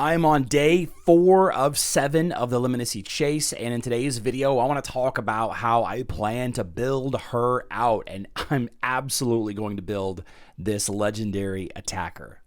I'm on day 4 of 7 of the Leminisi chase, and in today's video, I want to talk about how I plan to build her out, and I'm absolutely going to build this legendary attacker.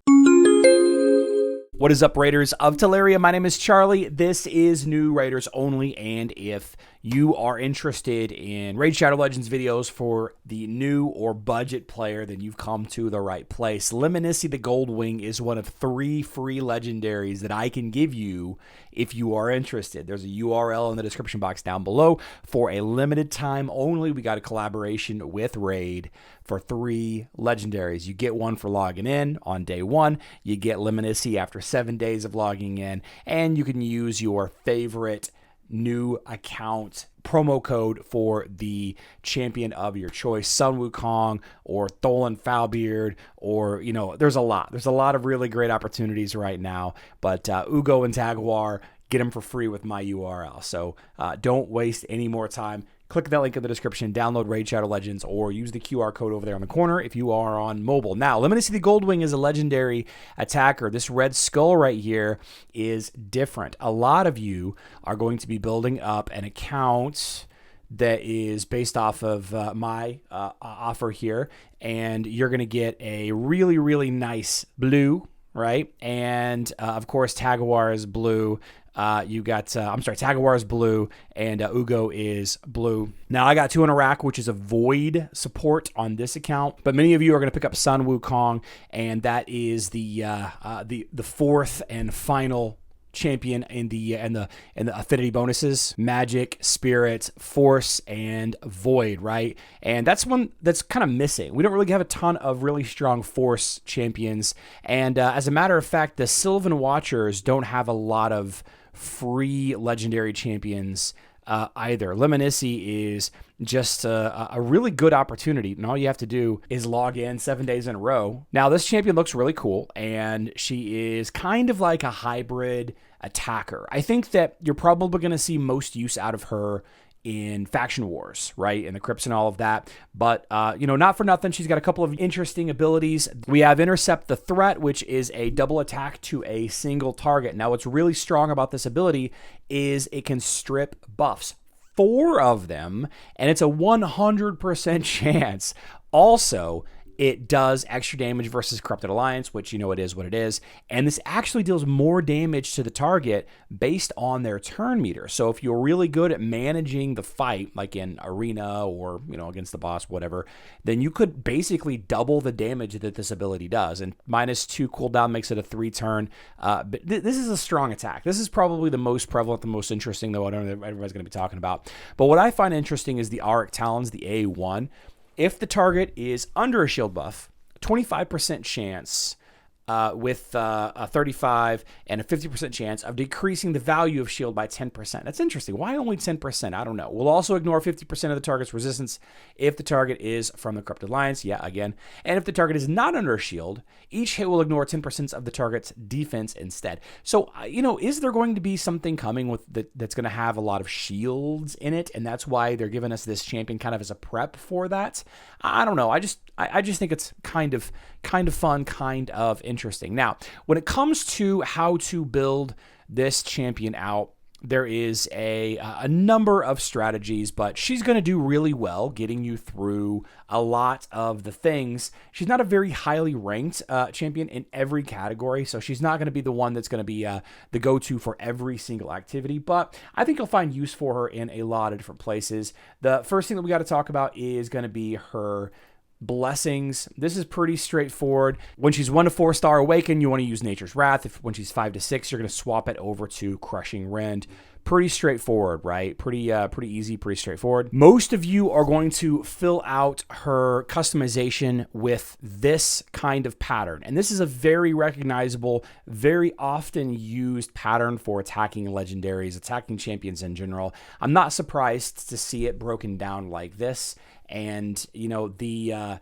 What is up, Raiders of Teleria? My name is Charlie. This is new Raiders only, and if you are interested in Raid Shadow Legends videos for the new or budget player, then you've come to the right place. Leminisi the Goldwing is one of 3 free legendaries that I can give you if you are interested. There's a URL in the description box down below. For a limited time only, we got a collaboration with Raid for 3 legendaries. You get one for logging in on day 1. You get Leminisi after 7 days of logging in, and you can use your favorite new account promo code for the champion of your choice, Sun Wukong or Tholan Foulbeard, or, you know, there's a lot of really great opportunities right now, but Uugo and Tagoar, get them for free with my URL. So don't waste any more time. Click that link in the description, download Raid Shadow Legends, or use the QR code over there on the corner if you are on mobile. Now, Leminisi the Goldwing is a legendary attacker. This red skull right here is different. A lot of you are going to be building up an account that is based off of my offer here, and you're going to get a really, really nice blue, right? And of course, Tagoar is blue. Tagoar is blue, and Uugo is blue. Now, I got 2 in a rack, which is a void support on this account, but many of you are going to pick up Sun Wukong, and that is the 4th and final champion in the affinity bonuses: magic, spirit, force, and void, right? And that's one that's kind of missing. We don't really have a ton of really strong force champions, and as a matter of fact, the Sylvan Watchers don't have a lot of free legendary champions either. Leminisi is just a really good opportunity, and all you have to do is log in 7 days in a row. Now, this champion looks really cool, and she is kind of like a hybrid attacker. I think that you're probably going to see most use out of her in faction wars, right? In the crypts and all of that. But, you know, not for nothing, she's got a couple of interesting abilities. We have Intercept the Threat, which is a double attack to a single target. Now, what's really strong about this ability is it can strip buffs. 4 of them, and it's a 100% chance. Also, it does extra damage versus Corrupted Alliance, which, you know, it is what it is. And this actually deals more damage to the target based on their turn meter. So if you're really good at managing the fight, like in arena or, you know, against the boss, whatever, then you could basically double the damage that this ability does. And -2 cooldown makes it a 3-turn. But this is a strong attack. This is probably the most prevalent, the most interesting, though I don't know if everybody's going to be talking about. But what I find interesting is the Auric Talons, the A1. If the target is under a shield buff, 25% chance with a 35 and a 50% chance of decreasing the value of shield by 10%. That's interesting. Why only 10%? I don't know. We'll also ignore 50% of the target's resistance if the target is from the Corrupted Alliance. Yeah, again. And if the target is not under a shield, each hit will ignore 10% of the target's defense instead. So, you know, is there going to be something coming with that's going to have a lot of shields in it, and that's why they're giving us this champion kind of as a prep for that? I don't know. I just think it's kind of fun, kind of interesting. Now, when it comes to how to build this champion out, there is a number of strategies, but she's going to do really well getting you through a lot of the things. She's not a very highly ranked champion in every category, so she's not going to be the one that's going to be the go-to for every single activity, but I think you'll find use for her in a lot of different places. The first thing that we got to talk about is going to be her blessings. This is pretty straightforward. When she's 1 to 4 star awaken, you want to use Nature's Wrath. When she's 5 to 6, you're going to swap it over to Crushing Rend. Pretty straightforward, right? Pretty easy, pretty straightforward. Most of you are going to fill out her customization with this kind of pattern. And this is a very recognizable, very often used pattern for attacking legendaries, attacking champions in general. I'm not surprised to see it broken down like this. and you know the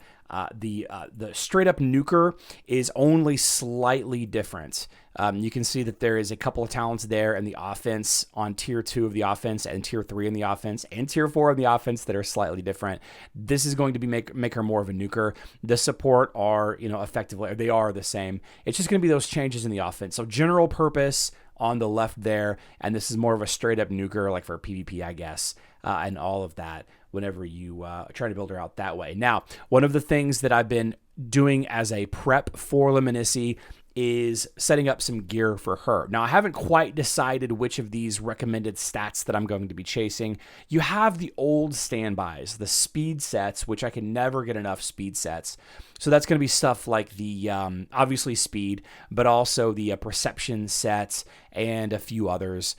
straight up nuker is only slightly different. You can see that there is a couple of talents there in the offense on tier 2 of the offense and tier 3 in the offense and tier 4 of the offense that are slightly different. This is going to be make her more of a nuker. The support are, you know, effectively, they are the same. It's just going to be those changes in the offense. So general purpose on the left there, and this is more of a straight up nuker, like for PvP, I guess, and all of that whenever you try to build her out that way. Now, one of the things that I've been doing as a prep for Leminisi is setting up some gear for her. Now, I haven't quite decided which of these recommended stats that I'm going to be chasing. You have the old standbys, the speed sets, which I can never get enough speed sets. So that's going to be stuff like the, obviously speed, but also the perception sets and a few others.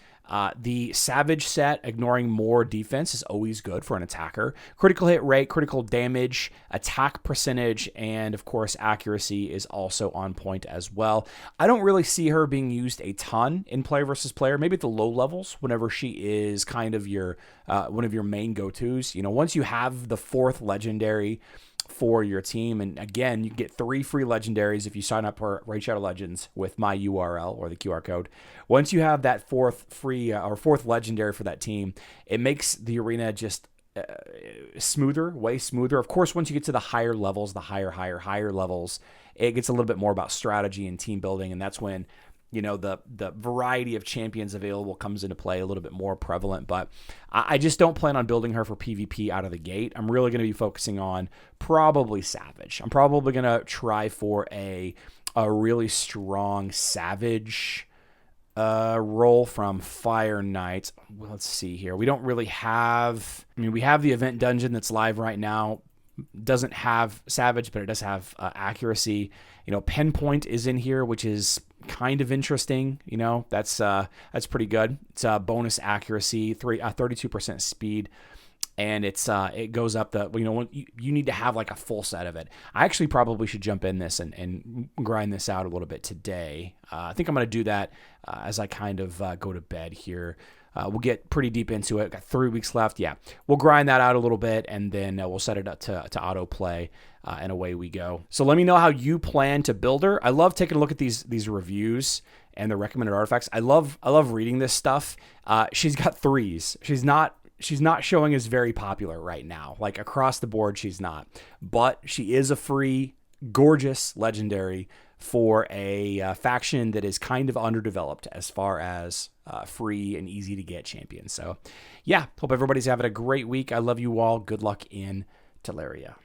The Savage set, ignoring more defense, is always good for an attacker. Critical hit rate, critical damage, attack percentage, and of course accuracy is also on point as well. I don't really see her being used a ton in player versus player, maybe at the low levels whenever she is kind of your one of your main go-tos. You know, once you have the 4th legendary for your team, and again, you can get 3 free legendaries if you sign up for Raid Shadow Legends with my URL or the QR code. Once you have that 4th free or 4th legendary for that team, it makes the arena just smoother, way smoother. Of course, once you get to the higher levels, the higher levels, it gets a little bit more about strategy and team building, and that's when, you know, the variety of champions available comes into play a little bit more prevalent. But I just don't plan on building her for PvP out of the gate. I'm really going to be focusing on probably Savage. I'm probably going to try for a really strong Savage role from Fire Knight. Well, let's see here. We don't really have, I mean, we have the event dungeon that's live right now. Doesn't have Savage, but it does have accuracy. You know, Pinpoint is in here, which is kind of interesting. You know, that's pretty good. It's bonus accuracy, 32% speed, and it goes up the, you know, you need to have like a full set of it. I actually probably should jump in this and grind this out a little bit today. I think I'm going to do that as I kind of go to bed here. We'll get pretty deep into it. Got 3 weeks left. Yeah, we'll grind that out a little bit, and then we'll set it up to autoplay, and away we go. So let me know how you plan to build her. I love taking a look at these reviews and the recommended artifacts. I love reading this stuff. She's got 3s. She's not showing as very popular right now. Like across the board, she's not. But she is a free, gorgeous legendary for a faction that is kind of underdeveloped as far as free and easy to get champions. So yeah, hope everybody's having a great week. I love you all. Good luck in Teleria.